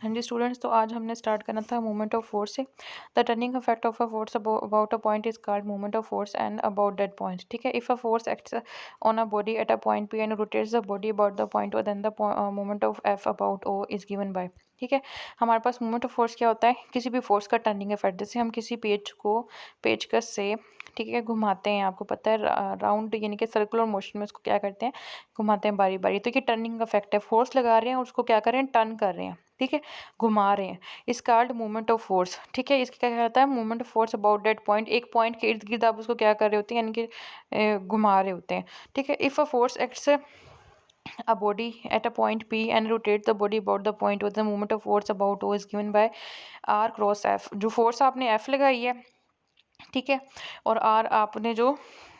हाँ जी स्टूडेंट्स, तो आज हमने स्टार्ट करना था मोमेंट ऑफ फोर्स से। The turning effect of a force about a point is called moment of force and about that point. ठीक है, if a force acts on a body at a point P and rotates the body about the point O, then the moment of F about O is given by. ठीक है, हमारे पास moment of force क्या होता है? किसी भी force का turning effect. जैसे हम किसी पेचकस से, ठीक है, घुमाते हैं, आपको पता है राउंड यानी कि सर्कुलर मोशन में उसको क्या करते हैं, घुमाते हैं बारी बारी। तो ये टर्निंग इफेक्ट है, फोर्स लगा रहे हैं और उसको क्या कर रहे हैं, टर्न कर रहे हैं। ठीक है, घुमा रहे हैं, इस कॉल्ड मूवमेंट ऑफ फोर्स। ठीक है, इसका क्या कहता है, movement of force about that point. एक पॉइंट के इर्द गिर्द आप उसको क्या कर रहे होते हैं, यानी कि घुमा रहे होते हैं। ठीक है, if a force acts a body at a point P and rotate the body about the point with the moment of force about O is given by R cross F। जो फोर्स आपने F लगाई है, ठीक है, और R आपने जो,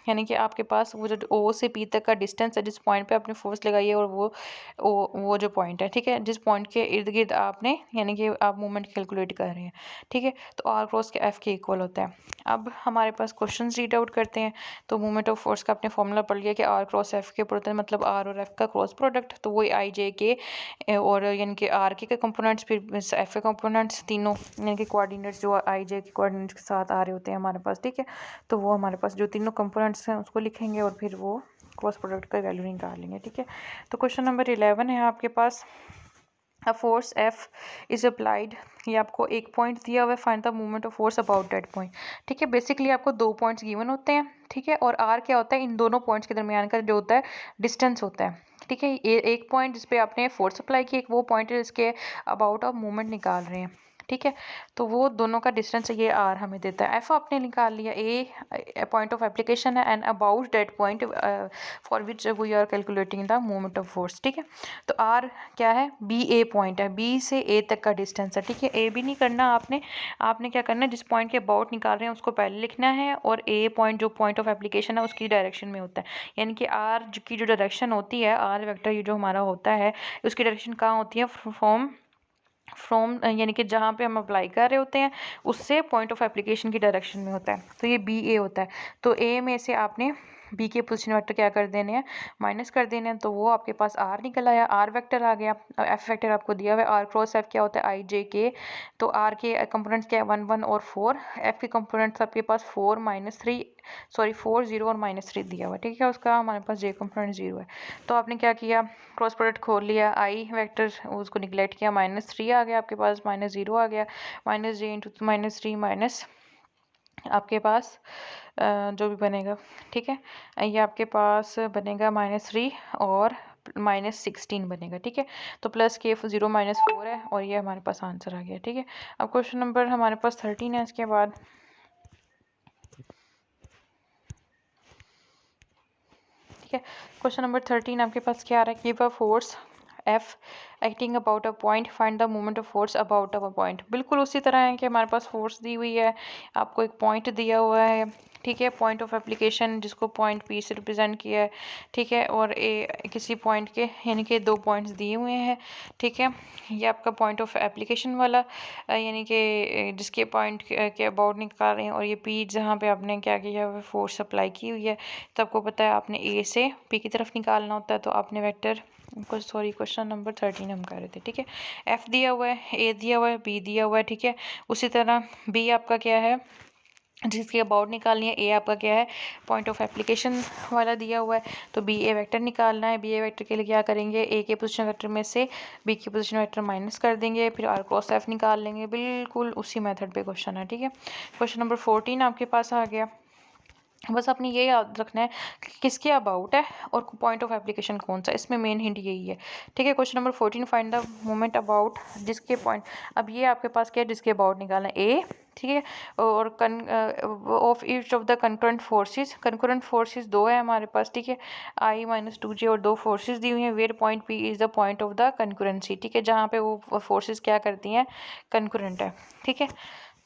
यानी कि आपके पास वो जो O से P तक का डिस्टेंस है, जिस पॉइंट पे आपने फोर्स लगाई है, और वो जो पॉइंट है, ठीक है, जिस पॉइंट के इर्द गिर्द आपने, यानी कि आप मूवमेंट कैलकुलेट कर रहे हैं। ठीक है, तो R क्रॉस के F के इक्वल होता है। अब हमारे पास क्वेश्चन रीड आउट करते हैं। तो मूवमेंट ऑफ फोर्स का आपने फॉर्मूला पढ़ लिया कि R क्रॉस F के प्रोडक्ट, मतलब R और F का क्रॉस प्रोडक्ट। तो वही I J के और यानी कि R के कंपोनेंट्स, फिर F के कंपोनेंट्स, तीनों यानी कि कोऑर्डिनेट्स जो I J के कोऑर्डिनेट्स के साथ आ रहे होते हैं हमारे पास। ठीक है, तो वो हमारे पास जो तीनों कंपोनेंट्स हैं उसको लिखेंगे और फिर वो क्रॉस प्रोडक्ट का वैल्यू निकालेंगे। ठीक है, तो क्वेश्चन नंबर 11 है आपके पास। A force F is applied. ये आपको एक पॉइंट दिया हुआ है, find the movement of force about that point. ठीक है, बेसिकली आपको दो पॉइंट्स गिवन होते हैं। ठीक है, और R क्या होता है, इन दोनों पॉइंट्स के दरमियान का जो होता है डिस्टेंस होता है। ठीक है, ये एक पॉइंट जिस पे आपने फोर्स अप्लाई की, एक वो पॉइंट है जिसके अबाउट आप मूवमेंट निकाल रहे हैं। ठीक है, तो वो दोनों का डिस्टेंस ये R हमें देता है। F आपने निकाल लिया, A पॉइंट ऑफ एप्लीकेशन है, and about that point for which we are calculating the movement of force. ठीक है, तो R क्या है, B A पॉइंट है, B से A तक का डिस्टेंस है। ठीक है, A भी नहीं करना आपने क्या करना है, जिस पॉइंट के अबाउट निकाल रहे हैं उसको पहले लिखना है, और A पॉइंट जो पॉइंट ऑफ एप्लीकेशन है उसकी डायरेक्शन में होता है। यानी कि R की जो डायरेक्शन होती है, R वेक्टर ये जो हमारा होता है, उसकी डायरेक्शन कहाँ होती है, फ्रॉम यानी कि जहाँ पे हम अप्लाई कर रहे होते हैं उससे पॉइंट ऑफ एप्लीकेशन की डायरेक्शन में होता है। तो ये बी ए होता है। तो ए में से आपने बी के पोजीशन वेक्टर क्या कर देने हैं, माइनस कर देने हैं। तो वो आपके पास आर निकल आया, आर वेक्टर आ गया। अब एफ वेक्टर आपको दिया हुआ है, आर क्रॉस एफ क्या होता है, आई जे के। तो आर के कंपोनेंट्स क्या है, 1 1 और 4। एफ के कंपोनेंट्स आपके पास 4 -3, सॉरी 4 0 और -3 दिया हुआ है। ठीक है, उसका हमारे पास जे कंपोनेंट 0 है। तो आपने क्या किया, क्रॉस प्रोडक्ट खोल लिया, आई वेक्टर उसको निगलेक्ट किया, -3 आ गया आपके पास, -0 आ गया, -j इंटू -3 माइनस आपके पास जो भी बनेगा। ठीक है, ये आपके पास बनेगा -3 और -16 बनेगा। ठीक है, तो प्लस के 0 -4 है, और ये हमारे पास आंसर आ गया। ठीक है, अब क्वेश्चन नंबर हमारे पास 13 है इसके बाद। ठीक है, क्वेश्चन नंबर 13 आपके पास क्या आ रहा है, give a force F acting about a point, find the moment of force about a point. बिल्कुल उसी तरह है कि हमारे पास फोर्स दी हुई है, आपको एक पॉइंट दिया हुआ है। ठीक है, पॉइंट ऑफ एप्लीकेशन जिसको पॉइंट P से रिप्रेजेंट किया है। ठीक है, और किसी पॉइंट के, यानी कि दो पॉइंट्स दिए हुए हैं। ठीक है, ये आपका पॉइंट ऑफ एप्लीकेशन वाला यानी कि जिसके पॉइंट के अबाउट निकाल रहे हैं, और ये P जहाँ पे आपने क्या किया है, फोर्स अप्लाई की हुई है। तो आपको पता है आपने A से P की तरफ निकालना होता है। तो आपने वेक्टर क्वेश्चन नंबर 13 हम कर रहे थे। ठीक है, F दिया हुआ है, A दिया हुआ है, B दिया हुआ है। ठीक है, उसी तरह B आपका क्या है, जिसकी अबाउट निकालनी है। A आपका क्या है, पॉइंट ऑफ एप्लीकेशन वाला दिया हुआ है। तो बी ए वेक्टर निकालना है। बी ए वेक्टर के लिए क्या करेंगे, A के पोजीशन वेक्टर में से B की पोजीशन वेक्टर माइनस कर देंगे, फिर R क्रॉस F निकाल लेंगे। बिल्कुल उसी मेथड पे क्वेश्चन है। ठीक है, क्वेश्चन नंबर 14 आपके पास आ गया। बस आपने ये याद रखना है कि किसके अबाउट है और पॉइंट ऑफ एप्लीकेशन कौन सा, इसमें मेन हिंट यही है। ठीक है, question number 14, find the moment about जिसके पॉइंट। अब ये आपके पास क्या है, जिसके अबाउट निकालना है ए। ठीक है, और of each of the concurrent forces दो है हमारे पास। ठीक है, I - 2j और दो फोर्सेस दी हुई हैं। Where point P is the point of the concurrency. ठीक है, जहाँ पे वो फोर्सेस क्या करती हैं, कंकरेंट है। ठीक है,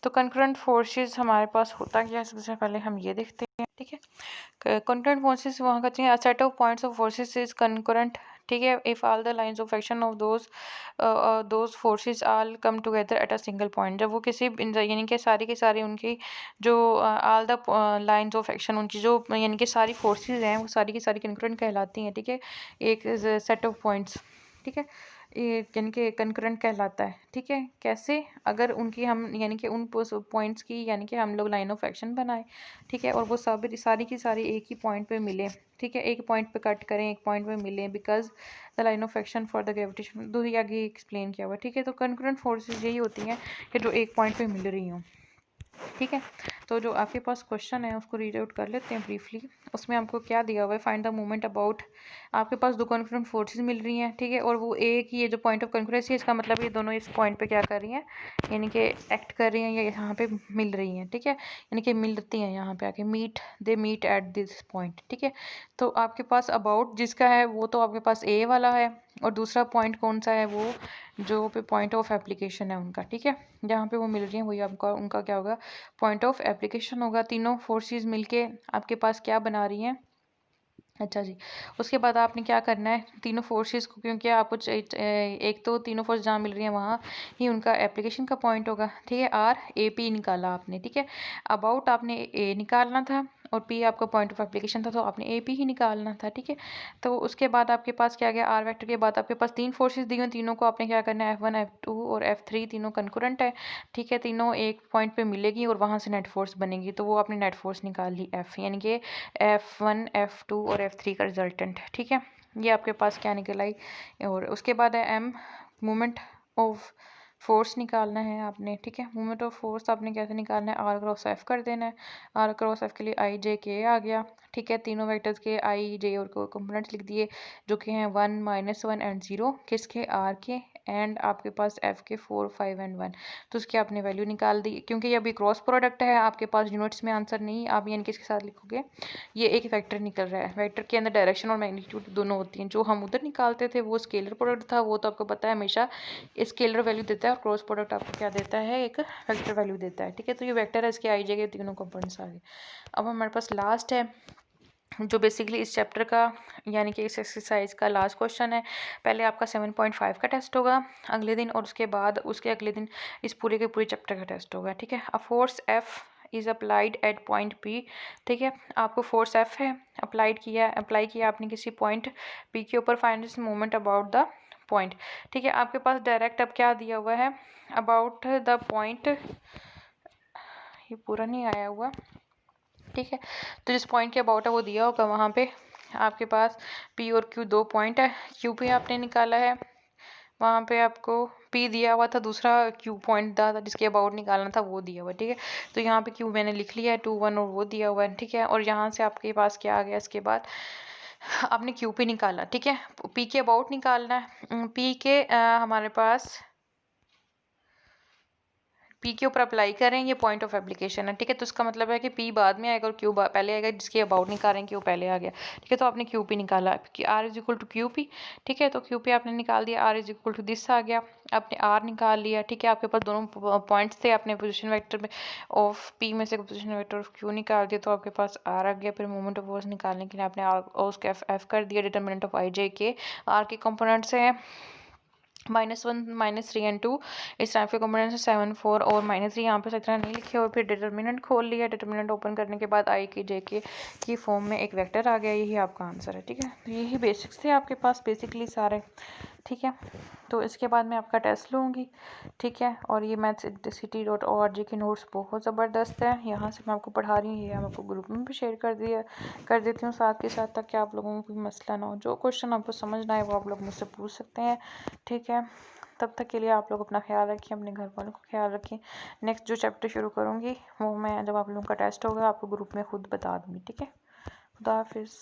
तो कंकरेंट फोर्सेस हमारे पास होता क्या है, सबसे पहले हम ये देखते हैं। ठीक है, कंकरेंट फोर्सेस वहाँ कहते हैं, a set of points of forces is concurrent. ठीक है, if all the lines of action of those forces all come together at a single point. जब वो किसी यानी कि सारी की सारी उनकी जो all the lines of action, उनकी जो यानी कि सारी फोर्सेस हैं वो सारी की सारी कंकरेंट कहलाती हैं। ठीक है, एक सेट ऑफ पॉइंट्स। ठीक है, ये यानी कि कंकरेंट कहलाता है। ठीक है, कैसे? अगर उनकी हम यानी कि उन पॉइंट्स की यानी कि हम लोग लाइन ऑफ एक्शन बनाए, ठीक है, और वो सब सारी की सारी एक ही पॉइंट पे मिले, ठीक है, एक पॉइंट पे कट करें, एक पॉइंट पे मिले, because the line of action for the gravitation, दो ही आगे एक्सप्लेन किया हुआ। ठीक है, तो कंकरेंट फोर्सेस यही होती हैं कि जो एक पॉइंट पे मिल रही हों। ठीक है, तो जो आपके पास क्वेश्चन है उसको रीड आउट कर लेते हैं ब्रीफली। उसमें आपको क्या दिया हुआ है, फाइंड द मोमेंट अबाउट, आपके पास दो कॉन्करेंट फोर्सेस मिल रही हैं, ठीक है, और वो एक ही, ये जो पॉइंट ऑफ कॉन्करेंसी है इसका मतलब ये दोनों इस पॉइंट पे क्या कर रही हैं, यानी कि एक्ट कर रही हैं या यहाँ पे मिल रही हैं। ठीक है, यानी कि मिलती हैं यहाँ पे आके, they meet at this point. ठीक है, तो आपके पास अबाउट जिसका है वो तो आपके पास ए वाला है, और दूसरा पॉइंट कौन सा है, वो जो पे पॉइंट ऑफ एप्लीकेशन है उनका। ठीक है, जहाँ पे वो मिल रही हैं वही आपका उनका क्या होगा, पॉइंट ऑफ एप्लीकेशन होगा। तीनों फोर्सेस मिलके आपके पास क्या बना रही हैं। अच्छा जी, उसके बाद आपने क्या करना है, तीनों फोर्सेस को, क्योंकि आपको एक तो तीनों फोर्स जहाँ मिल रही हैं वहाँ ही उनका एप्लीकेशन का पॉइंट होगा। ठीक है, आर ए पी निकाला आपने। ठीक है, अबाउट आपने ए निकालना था और पी आपका पॉइंट ऑफ एप्लीकेशन था, तो आपने ए पी ही निकालना था। ठीक है, तो उसके बाद आपके पास क्या गया, आर वेक्टर के बाद आपके पास तीन फोर्सेस दी हुई, तीनों को आपने क्या करना है, F1 F2 और F3 तीनों कंकरेंट है। ठीक है, तीनों एक पॉइंट पे मिलेगी और वहाँ से नेट फोर्स बनेगी, तो वो आपने नेट फोर्स निकाल ली F, यानी कि F1 F2 और F3 का रिजल्टेंट। ठीक है, ये आपके पास क्या निकल आई। और उसके बाद है M, मोमेंट ऑफ फोर्स निकालना है आपने। ठीक है, मोमेंट ऑफ फोर्स आपने कैसे निकालना है, आर क्रॉस एफ कर देना है। आर क्रॉस एफ के लिए आई जे के आ गया। ठीक है, तीनों वेक्टर्स के आई जे और कंपोनेंट्स लिख दिए, जो कि हैं 1 -1 एंड 0, किसके, आर के, एंड आपके पास एफ के 4 5 एंड 1, तो उसकी आपने वैल्यू निकाल दी। क्योंकि ये अभी क्रॉस प्रोडक्ट है, आपके पास यूनिट्स में आंसर नहीं, आप यानी किसके साथ लिखोगे, ये एक वेक्टर निकल रहा है, वेक्टर के अंदर डायरेक्शन और मैग्नीट्यूड दोनों होती हैं। जो हम उधर निकालते थे वो स्केलर प्रोडक्ट था, वो तो आपको पता है हमेशा स्केलर वैल्यू देता है, और क्रॉस प्रोडक्ट आपको क्या देता है, एक वेक्टर वैल्यू देता है। ठीक है, तो ये वेक्टर है, इसके आई जाएगा तीनों कंपोनेंट्स आ गए। अब हमारे पास लास्ट है जो बेसिकली इस चैप्टर का यानी कि इस एक्सरसाइज का लास्ट क्वेश्चन है। पहले आपका 7.5 का टेस्ट होगा अगले दिन, और उसके बाद उसके अगले दिन इस पूरे के पूरे चैप्टर का टेस्ट होगा। ठीक है, a force F is applied at point P. ठीक है, आपको फोर्स एफ है, अप्लाई किया आपने किसी पॉइंट पी के ऊपर, find this moment about the point. ठीक है, आपके पास डायरेक्ट अब क्या दिया हुआ है, अबाउट द पॉइंट, ये पूरा नहीं आया हुआ। ठीक है, तो जिस पॉइंट के अबाउट है वो दिया होगा, वहाँ पे आपके पास पी और क्यू दो पॉइंट है, क्यू पे आपने निकाला है, वहाँ पे आपको पी दिया हुआ था, दूसरा क्यू पॉइंट था जिसके अबाउट निकालना था वो दिया हुआ। ठीक है, तो यहाँ पे क्यू मैंने लिख लिया है 2 1 और वो दिया हुआ है। ठीक है, और यहाँ से आपके पास क्या आ गया, इसके बाद आपने क्यू पे निकाला। ठीक है, पी के अबाउट निकालना है, पी के हमारे पास पी के ऊपर अप्लाई करें, ये पॉइंट ऑफ एप्लीकेशन है। ठीक है, तो इसका मतलब है कि पी बाद में आएगा और क्यू पहले आएगा, जिसके अबाउट निकालें क्यू पहले आ गया। ठीक है, तो आपने क्यू पी निकाला, R is equal to Q P. ठीक है, तो क्यू पी आपने निकाल दिया, R is equal to this आ गया, आपने आर निकाल लिया। ठीक है, आपके पास दोनों पॉइंट्स थे, आपने पोजिशन वैक्टर में ऑफ पी में से पोजिशन वैक्टर ऑफ क्यू निकाल दिया, तो आपके पास आर आ गया। फिर मोमेंट ऑफ फोर्स निकालने के लिए आपने आर उसके एफ कर दिया, डिटर्मिनेंट ऑफ आई जे के आर के कंपोनेंट्स हैं -1 -3 एंड 2, इस टाइप के कंपोनेंट से 7 4 और -3 यहाँ पे इतना नहीं लिखे हुए। फिर डिटर्मिनेंट खोल लिया, डिटर्मिनेंट ओपन करने के बाद आई के जे के की फॉर्म में एक वेक्टर आ गया, यही आपका आंसर है। ठीक है, तो यही बेसिक्स थे आपके पास बेसिकली सारे। ठीक है, तो इसके बाद मैं आपका टेस्ट लूँगी। ठीक है, और ये mathscity.org के नोट्स बहुत ज़बरदस्त है, यहाँ से मैं आपको पढ़ा रही हूँ, ये हम आपको ग्रुप में भी शेयर कर देती हूँ साथ के साथ, ताकि आप लोगों को कोई मसला ना हो। जो क्वेश्चन आपको समझ ना आए वो आप लोग मुझसे पूछ सकते हैं। ठीक है, तब तक के लिए आप लोग अपना ख्याल रखिए, अपने घर वालों का ख्याल रखिए। नेक्स्ट जो चैप्टर शुरू करूँगी वो मैं जब आप लोगों का टेस्ट होगा आपको ग्रुप में खुद बता दूँगी। ठीक है, खुदा हाफिज़।